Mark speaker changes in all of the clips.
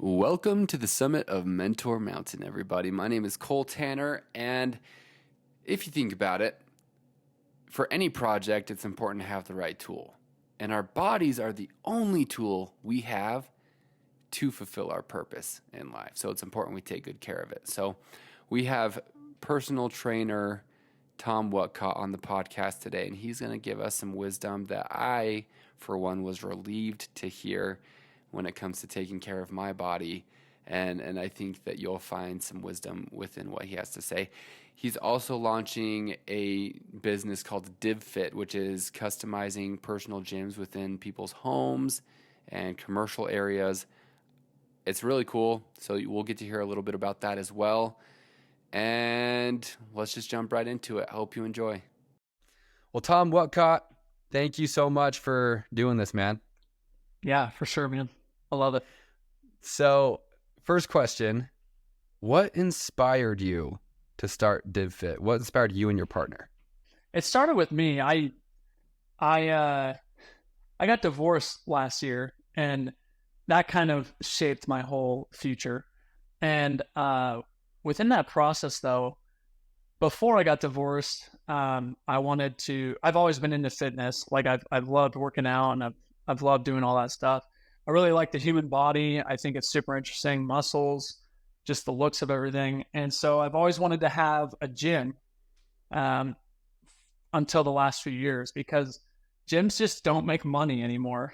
Speaker 1: Welcome to the summit of Mentor Mountain, everybody. My name is Cole Tanner, and if you think about it, for any project, it's important to have the right tool. And our bodies are the only tool we have to fulfill our purpose in life. So it's important we take good care of it. So we have personal trainer Tom Whatcott on the podcast today, and he's going to give us some wisdom that I, for one, was relieved to hear when it comes to taking care of my body. And I think that you'll find some wisdom within what he has to say. He's also launching a business called DivFit, which is customizing personal gyms within people's homes and commercial areas. It's really cool. So we'll get to hear a little bit about that as well. And let's just jump right into it. I hope you enjoy. Well, Tom Whatcott, thank you so much for doing this, man.
Speaker 2: Yeah, for sure, man. I love it.
Speaker 1: So, first question, what inspired you to start DivFit? What inspired you and your partner?
Speaker 2: It started with me. I got divorced last year, and that kind of shaped my whole future. And within that process, though, before I got divorced, I've always been into fitness. Like I've loved working out, and I've loved doing all that stuff. I really like the human body. I think it's super interesting, muscles, just the looks of everything. And so I've always wanted to have a gym until the last few years, because gyms just don't make money anymore.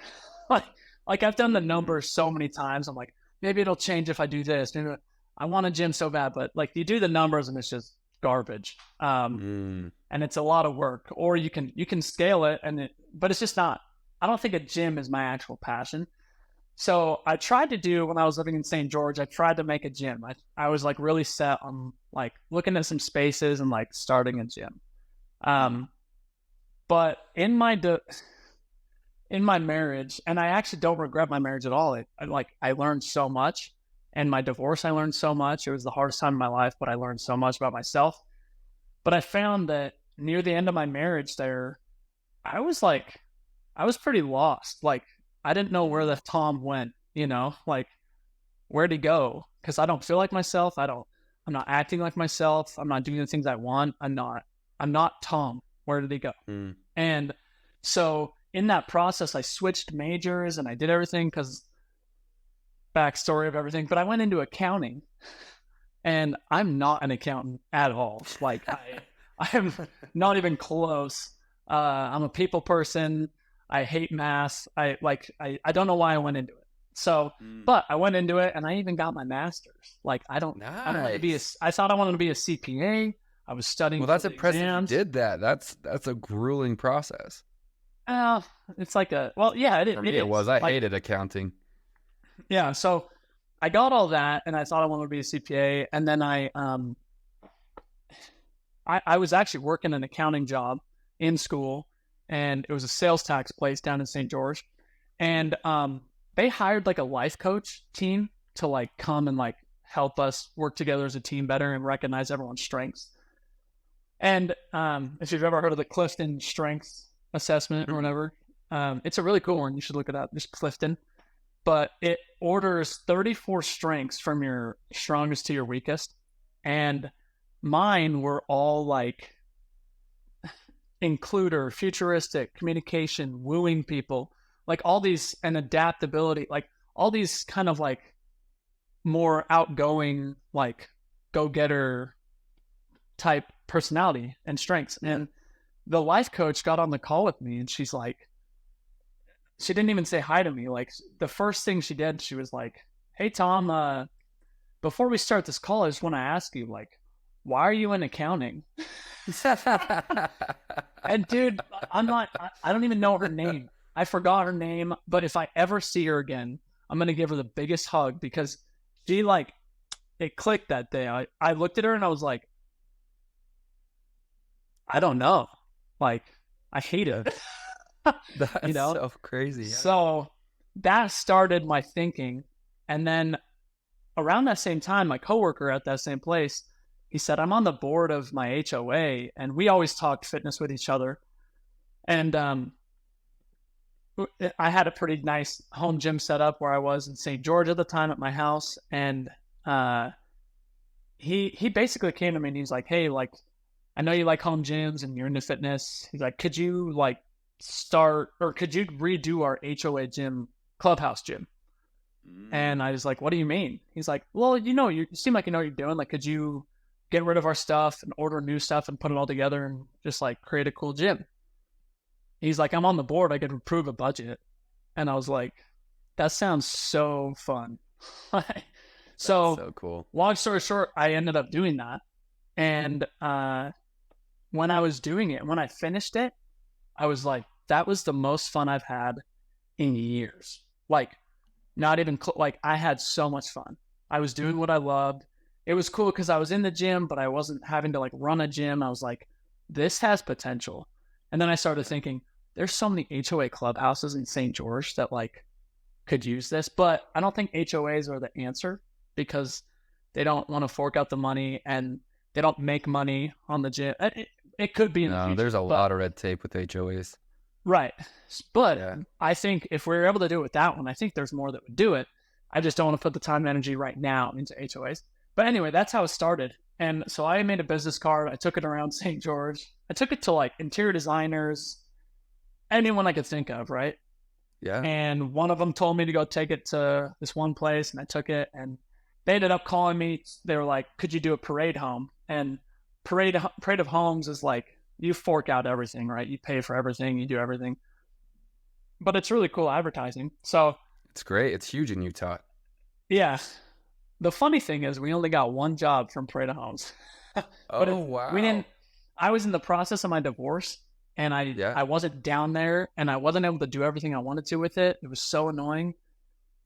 Speaker 2: like I've done the numbers so many times. I'm like, maybe it'll change if I do this. Maybe I want a gym so bad, but like you do the numbers and it's just garbage. And it's a lot of work. Or you can scale it, but it's just not. I don't think a gym is my actual passion. So I tried to do, when I was living in St. George, I tried to make a gym. I was like really set on like looking at some spaces and like starting a gym. But in my marriage, and I actually don't regret my marriage at all. I learned so much. And my divorce, I learned so much. It was the hardest time in my life, but I learned so much about myself. But I found that near the end of my marriage there, I was pretty lost. Like, I didn't know where the Tom went, like where'd he go? Because I don't feel like myself. I'm not acting like myself. I'm not doing the things I want. I'm not Tom. Where did he go? And so in that process, I switched majors and I did everything, because backstory of everything, but I went into accounting, and I'm not an accountant at all. Like I am not even close. I'm a people person. I hate math. I don't know why I went into it. So, but I went into it, and I even got my master's. Like I thought I wanted to be a CPA. I was studying.
Speaker 1: Well, that's impressive. Exams. You did that. That's a grueling process.
Speaker 2: It's like it was.
Speaker 1: I hated accounting.
Speaker 2: Yeah. So I got all that, and I thought I wanted to be a CPA. And then I was actually working an accounting job in school, and it was a sales tax place down in St. George. And they hired like a life coach team to like come and like help us work together as a team better and recognize everyone's strengths. And if you've ever heard of the Clifton Strengths Assessment or whatever, it's a really cool one. You should look it up. Just Clifton. But it orders 34 strengths from your strongest to your weakest. And mine were all like includer, futuristic, communication, wooing people, like all these, and adaptability, like all these kind of like more outgoing, like go-getter type personality and strengths. And the life coach got on the call with me, and she's like, she didn't even say hi to me. Like the first thing she did, she was like, "Hey Tom, before we start this call, I just want to ask you, like, why are you in accounting?" And dude, I don't even know her name. I forgot her name, but if I ever see her again, I'm going to give her the biggest hug, because she it clicked that day. I looked at her and I was like, I don't know. Like, I hate it.
Speaker 1: That's so crazy. Yeah.
Speaker 2: So that started my thinking. And then around that same time, my coworker at that same place, he said, I'm on the board of my HOA, and we always talked fitness with each other. And I had a pretty nice home gym set up where I was in St. George at the time at my house, and he basically came to me and he's like, "Hey, like, I know you like home gyms and you're into fitness." He's like, "Could you like could you redo our HOA gym, clubhouse gym?" And I was like, "What do you mean?" He's like, "Well, you seem like you know what you're doing. Like, could you get rid of our stuff and order new stuff and put it all together and just like create a cool gym?" He's like, "I'm on the board. I could approve a budget." And I was like, that sounds so fun. So,
Speaker 1: so cool.
Speaker 2: long story short, I ended up doing that. And when I was doing it, when I finished it, I was like, that was the most fun I've had in years. Like, not even like, I had so much fun. I was doing what I loved. It was cool because I was in the gym, but I wasn't having to like run a gym. I was like, this has potential. And then I started thinking, there's so many HOA clubhouses in St. George that like could use this, but I don't think HOAs are the answer because they don't want to fork out the money and they don't make money on the gym. It could be in the future.
Speaker 1: There's a lot of red tape with HOAs.
Speaker 2: Right. But I think if we were able to do it with that one, I think there's more that would do it. I just don't want to put the time and energy right now into HOAs. But anyway, that's how it started. And so I made a business card. I took it around St. George. I took it to like interior designers, anyone I could think of, right?
Speaker 1: Yeah.
Speaker 2: And one of them told me to go take it to this one place, and I took it, and they ended up calling me. They were like, "Could you do a parade home?" And parade of homes is like, you fork out everything, right? You pay for everything, you do everything. But it's really cool advertising. So
Speaker 1: it's great. It's huge in Utah.
Speaker 2: Yeah. The funny thing is we only got one job from Parade of Homes.
Speaker 1: Wow.
Speaker 2: I was in the process of my divorce, and I wasn't down there, and I wasn't able to do everything I wanted to with it. It was so annoying.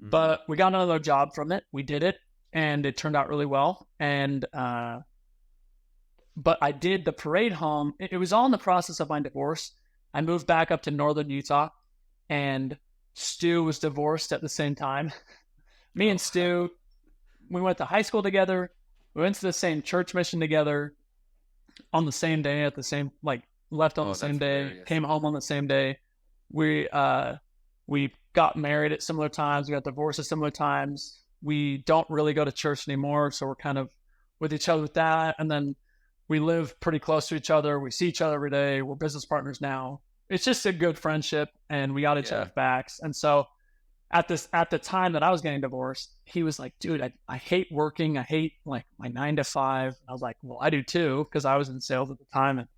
Speaker 2: Mm-hmm. But we got another job from it. We did it, and it turned out really well. And but I did the parade home. It was all in the process of my divorce. I moved back up to northern Utah, and Stu was divorced at the same time. Me and Stu, we went to high school together. We went to the same church mission together on the same day at the same, like, left on the same day, hilarious. Came home on the same day. We got married at similar times. We got divorced at similar times. We don't really go to church anymore, so we're kind of with each other with that. And then we live pretty close to each other. We see each other every day. We're business partners now. It's just a good friendship, and we got each other's backs. And so at the time that I was getting divorced, he was like, "Dude, I hate working. I hate like my 9 to 5." I was like, "Well, I do too," because I was in sales at the time.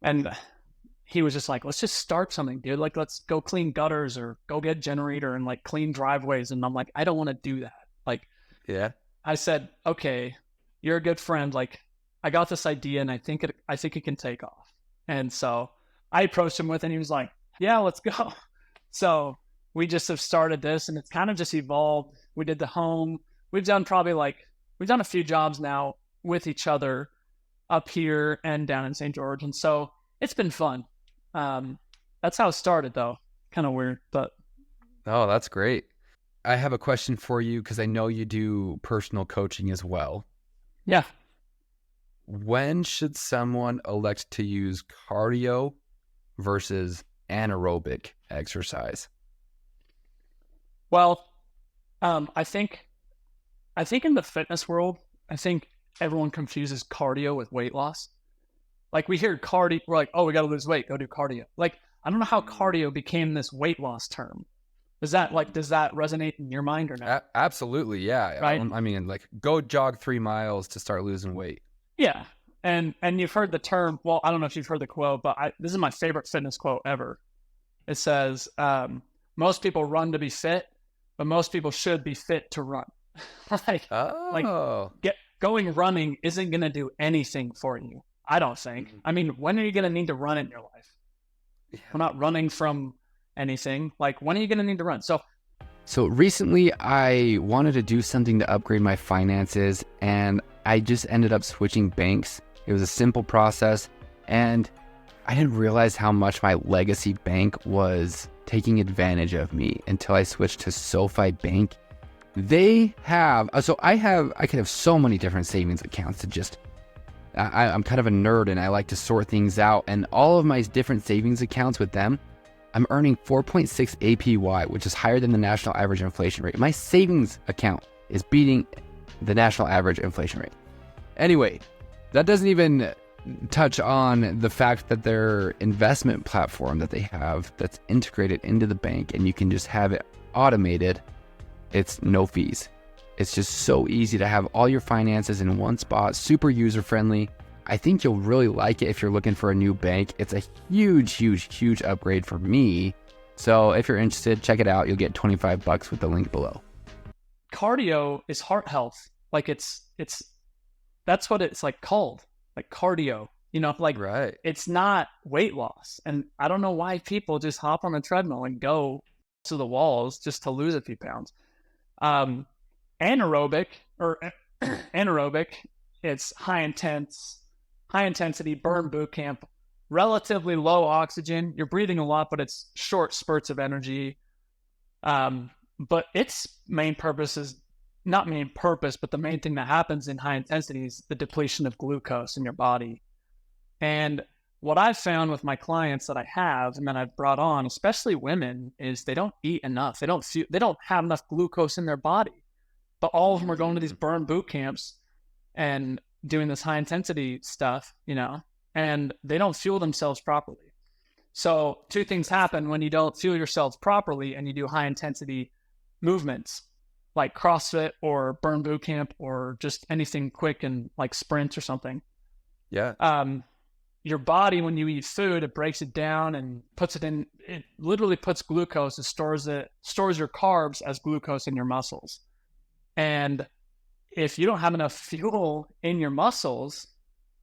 Speaker 2: And he was just like, "Let's just start something, dude. Like, let's go clean gutters or go get a generator and like clean driveways." And I'm like, "I don't want to do that." Like, I said, "Okay, you're a good friend. Like, I got this idea, and I think it can take off." And so I approached him with it, and he was like, "Yeah, let's go." So we just have started this, and it's kind of just evolved. We did the home. We've done a few jobs now with each other up here and down in St. George. And so it's been fun. That's how it started, though. Kind of weird, but.
Speaker 1: Oh, that's great. I have a question for you because I know you do personal coaching as well.
Speaker 2: Yeah. When
Speaker 1: should someone elect to use cardio versus anaerobic exercise?
Speaker 2: Well, I think in the fitness world, I think everyone confuses cardio with weight loss. Like, we hear cardio, we're like, "Oh, we got to lose weight, go do cardio." Like, I don't know how cardio became this weight loss term. Does that resonate in your mind or not?
Speaker 1: Absolutely, yeah.
Speaker 2: Right?
Speaker 1: I mean, like, go jog 3 miles to start losing weight.
Speaker 2: Yeah, and you've heard the term. Well, I don't know if you've heard the quote, but this is my favorite fitness quote ever. It says, "Most people run to be fit, but most people should be fit to run." Going running isn't going to do anything for you, I don't think. Mm-hmm. I mean, when are you going to need to run in your life? Yeah. We're not running from anything. Like, when are you going to need to run?
Speaker 1: So recently I wanted to do something to upgrade my finances, and I just ended up switching banks. It was a simple process, and I didn't realize how much my legacy bank was taking advantage of me until I switched to SoFi Bank. They have, I could have so many different savings accounts to just, I'm kind of a nerd and I like to sort things out. And all of my different savings accounts with them, I'm earning 4.6 APY, which is higher than the national average inflation rate. My savings account is beating the national average inflation rate. Anyway, that doesn't even touch on the fact that their investment platform that they have that's integrated into the bank and you can just have it automated. It's no fees. It's just so easy to have all your finances in one spot, super user-friendly. I think you'll really like it if you're looking for a new bank. It's a huge upgrade for me. So if you're interested, check it out. You'll get $25 with the link below.
Speaker 2: Cardio is heart health. Like that's what it's like called, like cardio, like
Speaker 1: right.
Speaker 2: It's not weight loss. And I don't know why people just hop on the treadmill and go to the walls just to lose a few pounds. Anaerobic, it's high intensity burn boot camp, relatively low oxygen. You're breathing a lot, but it's short spurts of energy. But its main purpose is not main purpose, but the main thing that happens in high intensity is the depletion of glucose in your body. And what I've found with my clients that I have and that I've brought on, especially women, is they don't eat enough. They don't have enough glucose in their body. But all of them are going to these burn boot camps and doing this high intensity stuff, and they don't fuel themselves properly. So two things happen when you don't fuel yourselves properly and you do high intensity movements like CrossFit or burn boot camp or just anything quick and like sprints or something.
Speaker 1: Yeah.
Speaker 2: Your body, when you eat food, it breaks it down and puts it in, it literally puts glucose, it stores your carbs as glucose in your muscles. And if you don't have enough fuel in your muscles,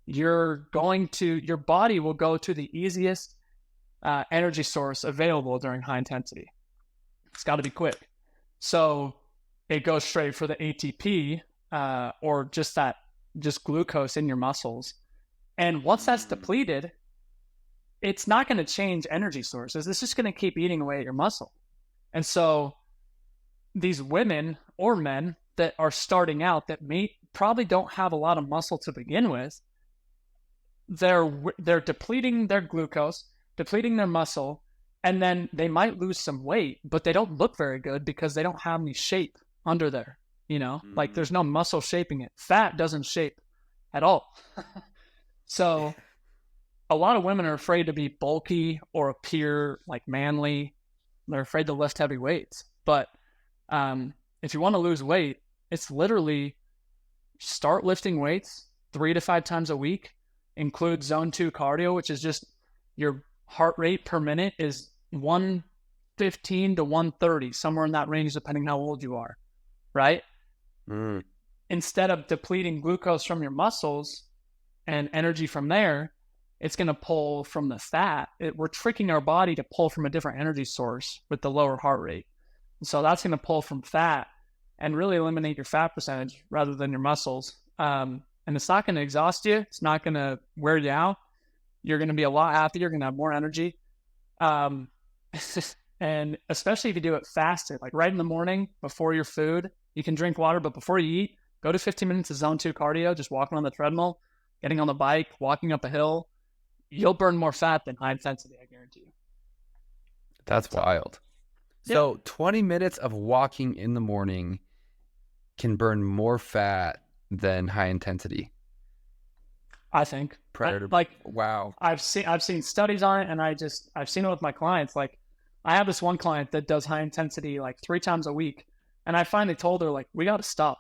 Speaker 2: your body will go to the easiest energy source available during high intensity. It's got to be quick. So it goes straight for the ATP or just glucose in your muscles. And once that's depleted, it's not going to change energy sources. It's just going to keep eating away at your muscle. And so these women or men that are starting out that probably don't have a lot of muscle to begin with, they're depleting their glucose, depleting their muscle, and then they might lose some weight, but they don't look very good because they don't have any shape under there, like there's no muscle shaping it. Fat doesn't shape at all. So a lot of women are afraid to be bulky or appear like manly. They're afraid to lift heavy weights. But if you want to lose weight, it's literally start lifting weights 3 to 5 times a week, include zone 2 cardio, which is just your heart rate per minute is 115 to 130, somewhere in that range, depending how old you are, right? Instead of depleting glucose from your muscles and energy from there, it's going to pull from the fat. We're tricking our body to pull from a different energy source with the lower heart rate. So that's going to pull from fat and really eliminate your fat percentage rather than your muscles. And it's not going to exhaust you. It's not going to wear you out. You're going to be a lot happier. You're going to have more energy. And especially if you do it fasted, like right in the morning before your food, you can drink water, but before you eat, go to 15 minutes of zone 2 cardio, just walking on the treadmill, getting on the bike, walking up a hill. You'll burn more fat than high intensity, I guarantee you.
Speaker 1: That's wild.
Speaker 2: Yeah.
Speaker 1: So 20 minutes of walking in the morning can burn more fat than high intensity.
Speaker 2: I think.
Speaker 1: Wow.
Speaker 2: I've seen studies on it, and I've seen it with my clients. Like, I have this one client that does high intensity like 3 times a week, and I finally told her, like, we got to stop.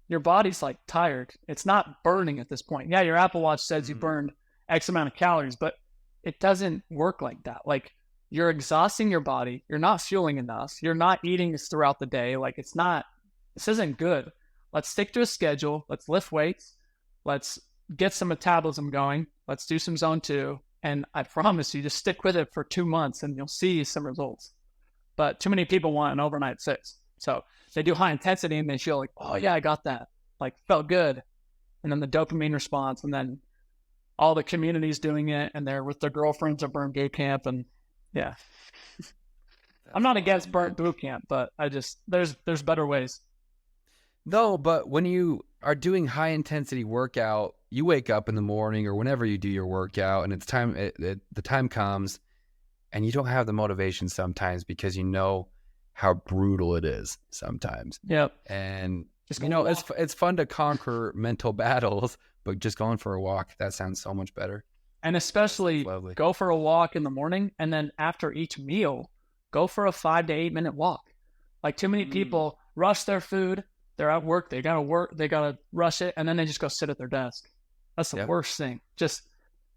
Speaker 2: Your body's like tired. It's not burning at this point. Yeah, your Apple Watch says you burned X amount of calories, but it doesn't work like that. Like, you're exhausting your body. You're not fueling enough. You're not eating this throughout the day. Like, this isn't good. Let's stick to a schedule. Let's lift weights. Let's get some metabolism going. Let's do some zone 2. And I promise you, just stick with it for 2 months and you'll see some results. But too many people want an overnight fix. So they do high intensity and they feel like, oh yeah, I got that. Like, felt good. And then the dopamine response, and then all the community's doing it, and they're with their girlfriends at burn boot camp. And yeah, I'm not against burn boot camp, but there's better ways.
Speaker 1: No, but when you are doing high intensity workout, you wake up in the morning or whenever you do your workout, and it's time. The time comes, and you don't have the motivation sometimes because you know how brutal it is sometimes.
Speaker 2: Yep.
Speaker 1: And it's fun to conquer mental battles, but just going for a walk, that sounds so much better.
Speaker 2: And especially go for a walk in the morning, and then after each meal, go for a 5 to 8 minute walk. Like, too many people rush their food. They're at work. They got to work. They got to rush it. And then they just go sit at their desk. That's the worst thing. Just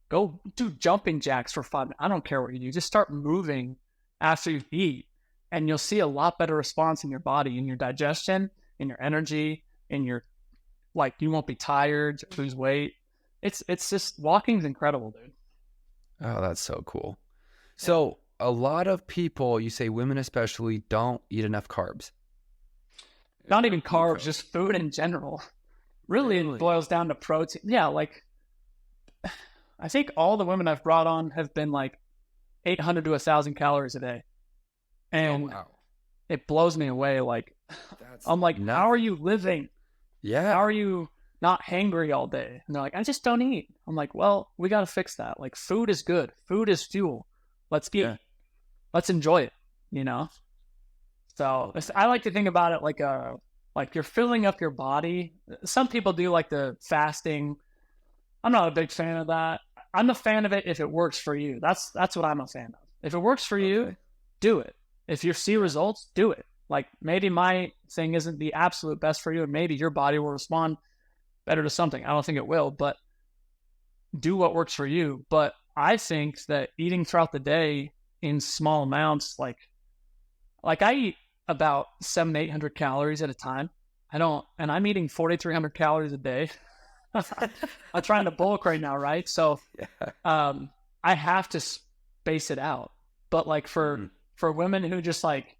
Speaker 2: go do jumping jacks for 5 minutes. I don't care what you do. Just start moving after you eat, and you'll see a lot better response in your body, in your digestion, in your energy, in your, like, you won't be tired, lose weight. It's just, walking's incredible, dude.
Speaker 1: Oh, that's so cool. So a lot of people, you say women especially, don't eat enough carbs.
Speaker 2: Not even carbs, just food in general. Really, it boils down to protein. Yeah, like, I think all the women I've brought on have been like 800 to 1,000 calories a day. And it blows me away. Like, I'm like, how are you living?
Speaker 1: Yeah.
Speaker 2: How are you not hangry all day? And they're like, I just don't eat. I'm like, well, we got to fix that. Like, food is good. Food is fuel. Let's eat. Yeah. Let's enjoy it, you know? So I like to think about it like you're filling up your body. Some people do like the fasting. I'm not a big fan of that. I'm a fan of it if it works for you. That's what I'm a fan of. If it works for you, do it. If you see results, do it. Like, maybe my thing isn't the absolute best for you, and maybe your body will respond better to something. I don't think it will, but do what works for you. But I think that eating throughout the day in small amounts, like I eat about 700 to 800 calories at a time. And I'm eating 4,300 calories a day. I'm trying to bulk right now, right? So I have to space it out. But like for women who just like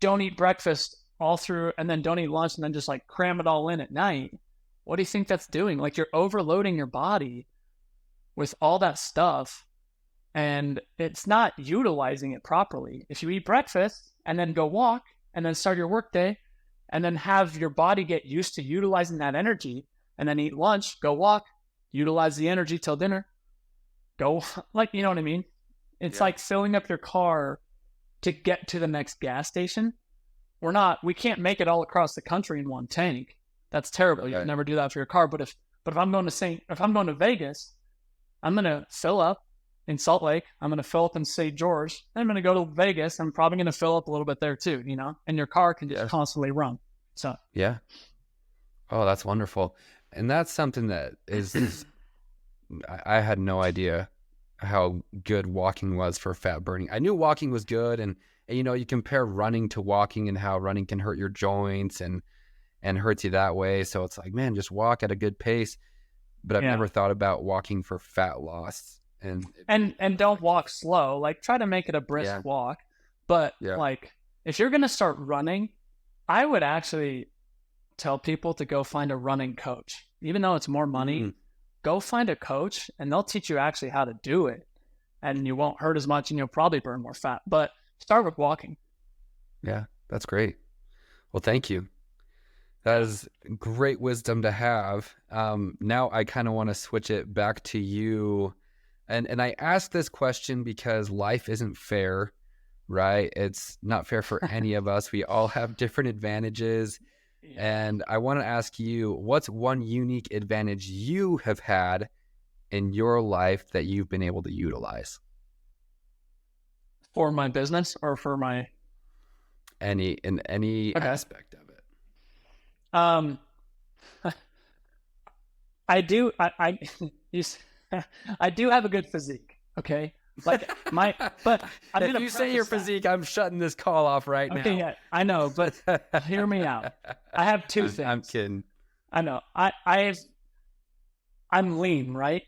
Speaker 2: don't eat breakfast all through, and then don't eat lunch, and then just like cram it all in at night, what do you think that's doing? Like, you're overloading your body with all that stuff, and it's not utilizing it properly. If you eat breakfast and then go walk and then start your work day, and then have your body get used to utilizing that energy, and then eat lunch, go walk, utilize the energy till dinner, go, like, you know what I mean? It's like filling up your car to get to the next gas station. We can't make it all across the country in one tank. That's terrible. You can never do that for your car. But if I'm going to Vegas, I'm going to fill up in Salt Lake. I'm going to fill up in St. George. Then I'm going to go to Vegas. I'm probably going to fill up a little bit there too, you know, and your car can just constantly run. So,
Speaker 1: yeah. Oh, that's wonderful. And that's something that is, I had no idea how good walking was for fat burning. I knew walking was good. And you know, you compare running to walking and how running can hurt your joints and hurts you that way. So it's like, man, just walk at a good pace. But I've never thought about walking for fat loss. And
Speaker 2: don't walk slow. Like, try to make it a brisk walk. But like, if you're going to start running, I would actually tell people to go find a running coach. Even though it's more money, go find a coach, and they'll teach you actually how to do it. And you won't hurt as much, and you'll probably burn more fat. But start with walking.
Speaker 1: Yeah, that's great. Well, thank you. That is great wisdom to have. Now I kind of want to switch it back to you. And I ask this question because life isn't fair, right? It's not fair for any of us. We all have different advantages. And I want to ask you, what's one unique advantage you have had in your life that you've been able to utilize?
Speaker 2: For my business or for my...
Speaker 1: Any aspect of it.
Speaker 2: I do have a good physique. Okay. Like but
Speaker 1: if you say your physique, I'm shutting this call off right now.
Speaker 2: Okay, yeah, I know, but hear me out. I have two things.
Speaker 1: I'm kidding.
Speaker 2: I know. I'm lean, right?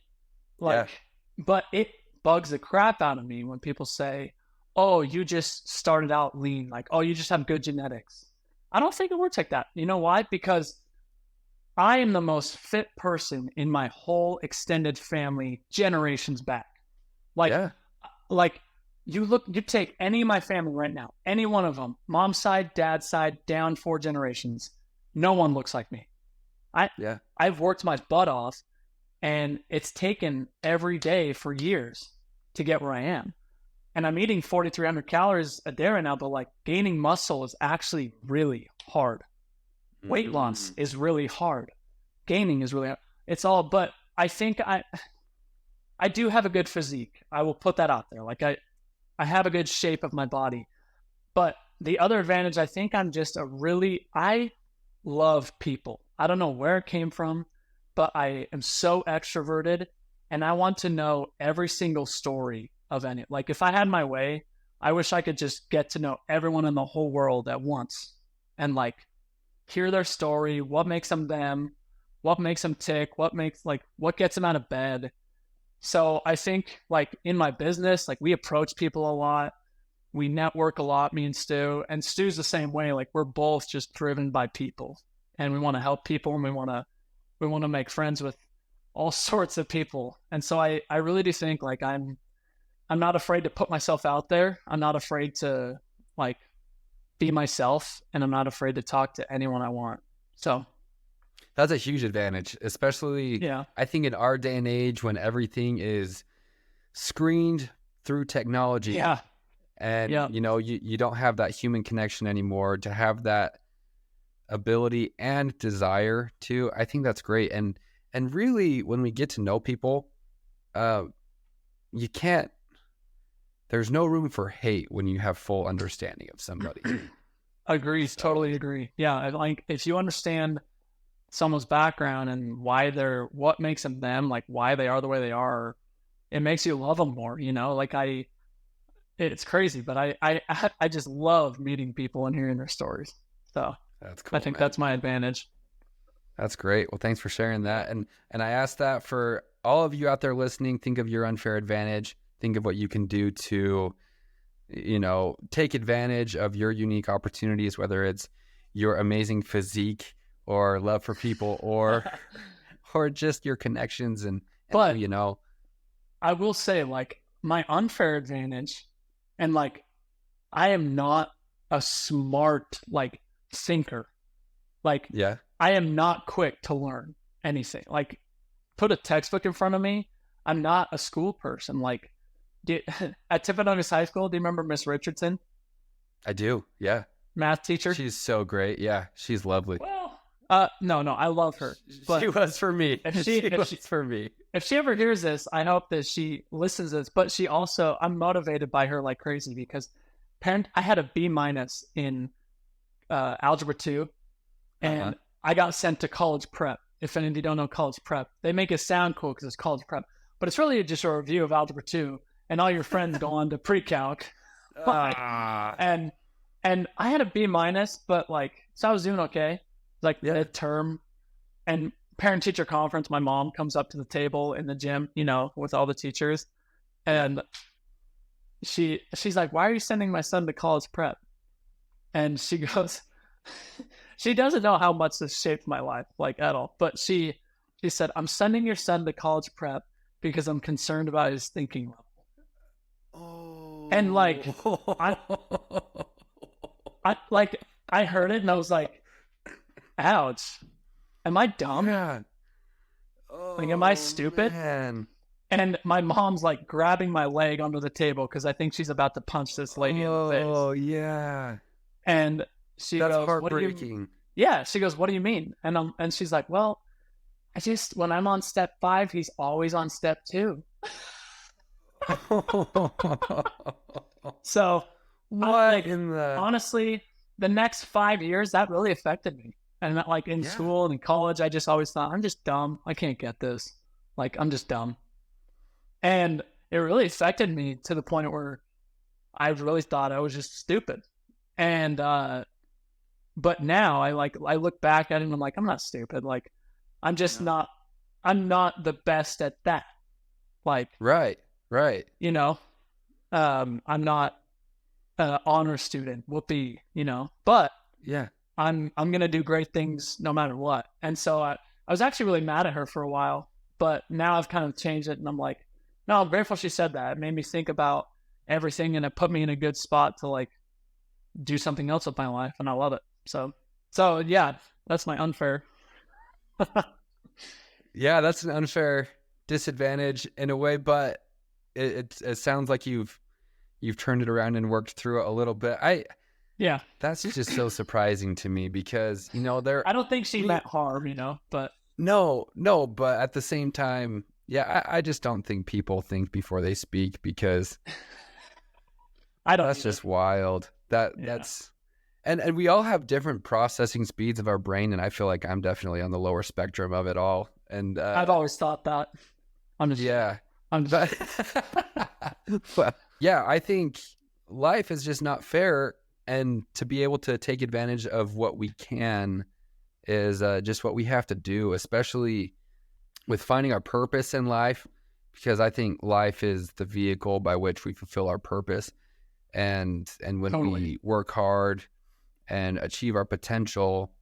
Speaker 2: Like, but it bugs the crap out of me when people say, "Oh, you just started out lean." Like, "Oh, you just have good genetics." I don't think it works like that. You know why? Because I am the most fit person in my whole extended family generations back. Like you take any of my family right now, any one of them, mom's side, dad's side, down 4 generations. No one looks like me. I've worked my butt off, and it's taken every day for years to get where I am. and I'm eating 4,300 calories a day right now, but like gaining muscle is actually really hard. Weight loss is really hard. Gaining is really hard. It's all, but I think I do have a good physique. I will put that out there. Like I have a good shape of my body. But the other advantage, I think I love people. I don't know where it came from, but I am so extroverted and I want to know every single story of any. Like if I had my way, I wish I could just get to know everyone in the whole world at once and like hear their story, what makes them, what makes them tick, what gets them out of bed. So I think like in my business, like we approach people a lot. We network a lot, me and Stu. And Stu's the same way. Like we're both just driven by people. And we want to help people and we want to make friends with all sorts of people. And so I really do think like I'm not afraid to put myself out there. I'm not afraid to like be myself, and I'm not afraid to talk to anyone I want. So
Speaker 1: that's a huge advantage, especially I think in our day and age when everything is screened through technology.
Speaker 2: Yeah.
Speaker 1: And you don't have that human connection anymore. To have that ability and desire to, I think that's great. And really, when we get to know people, there's no room for hate when you have full understanding of somebody.
Speaker 2: Agrees. So. Totally agree. Yeah. Like if you understand someone's background and what makes them, like why they are the way they are, it makes you love them more, like it's crazy, but I just love meeting people and hearing their stories. So
Speaker 1: that's cool.
Speaker 2: I think that's my advantage.
Speaker 1: That's great. Well, thanks for sharing that. And I asked that for all of you out there listening. Think of your unfair advantage. Think of what you can do to, take advantage of your unique opportunities, whether it's your amazing physique or love for people or just your connections. But
Speaker 2: I will say like my unfair advantage, and like I am not a smart like thinker. Like I am not quick to learn anything. Like put a textbook in front of me. I'm not a school person. Like at Timpanogos High School, do you remember Miss Richardson?
Speaker 1: I do. Yeah.
Speaker 2: Math teacher.
Speaker 1: She's so great. Yeah. She's lovely.
Speaker 2: Well, no, I love her. But
Speaker 1: she was for me.
Speaker 2: If she ever hears this, I hope that she listens to this. But she also, I'm motivated by her like crazy because I had a B- in algebra 2, and I got sent to college prep. If any of you don't know college prep, they make it sound cool because it's college prep, but it's really just a review of algebra 2, and all your friends go on to pre-calc. And I had a B-, but like, so I was doing okay. Like midterm and parent-teacher conference, my mom comes up to the table in the gym, with all the teachers, and she's like, "Why are you sending my son to college prep?" And she goes, she doesn't know how much this shaped my life, like at all. But she said, "I'm sending your son to college prep because I'm concerned about his thinking level." Oh. And like, I heard it and I was like, ouch. Am I dumb?
Speaker 1: God. Oh,
Speaker 2: like, am I stupid?
Speaker 1: Man.
Speaker 2: And my mom's like grabbing my leg under the table because I think she's about to punch this lady in the face.
Speaker 1: Oh, yeah.
Speaker 2: And she
Speaker 1: That's
Speaker 2: goes,
Speaker 1: heartbreaking.
Speaker 2: Yeah. She goes, "What do you mean?" And she's like, "Well, when I'm on step 5, he's always on step 2. So, honestly, the next 5 years, that really affected me. And like in school and in college, I just always thought, I'm just dumb. I can't get this. Like, I'm just dumb. And it really affected me to the point where I really thought I was just stupid. And, but now I look back at it and I'm like, I'm not stupid. Like, I'm just I'm not the best at that. Like,
Speaker 1: right.
Speaker 2: I'm not an honor student, whoopee, but I'm going to do great things no matter what. And so I was actually really mad at her for a while, but now I've kind of changed it and I'm like, no, I'm grateful she said that. It made me think about everything and it put me in a good spot to like do something else with my life, and I love it. So yeah, that's my unfair.
Speaker 1: Yeah, that's an unfair disadvantage in a way, but it sounds like you've you've turned it around and worked through it a little bit.
Speaker 2: Yeah.
Speaker 1: That's just so surprising to me because, you know,
Speaker 2: I don't think she meant harm, but
Speaker 1: no, but at the same time, yeah, I just don't think people think before they speak because
Speaker 2: I don't.
Speaker 1: that's
Speaker 2: either.
Speaker 1: just wild. That's and we all have different processing speeds of our brain, and I feel like I'm definitely on the lower spectrum of it all. And
Speaker 2: I've always thought that.
Speaker 1: yeah.
Speaker 2: I'm just,
Speaker 1: But yeah, I think life is just not fair, and to be able to take advantage of what we can is just what we have to do, especially with finding our purpose in life, because I think life is the vehicle by which we fulfill our purpose. And when we work hard and achieve our potential,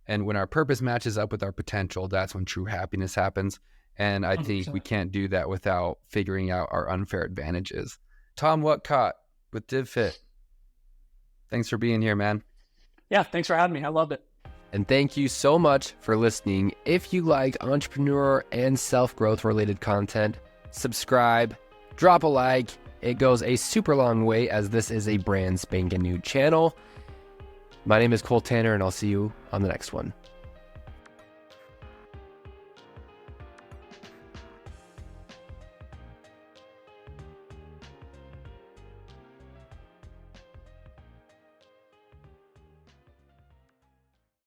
Speaker 1: and when our purpose matches up with our potential, that's when true happiness happens. And I think
Speaker 2: 100%.
Speaker 1: we can't do that without figuring out our unfair advantages. Tom Whatcott with DivFit. Thanks for being here, man.
Speaker 2: Yeah, thanks for having me. I loved it.
Speaker 1: And thank you so much for listening. If you like entrepreneur and self-growth related content, subscribe, drop a like. It goes a super long way as this is a brand spanking new channel. My name is Cole Tanner, and I'll see you on the next one.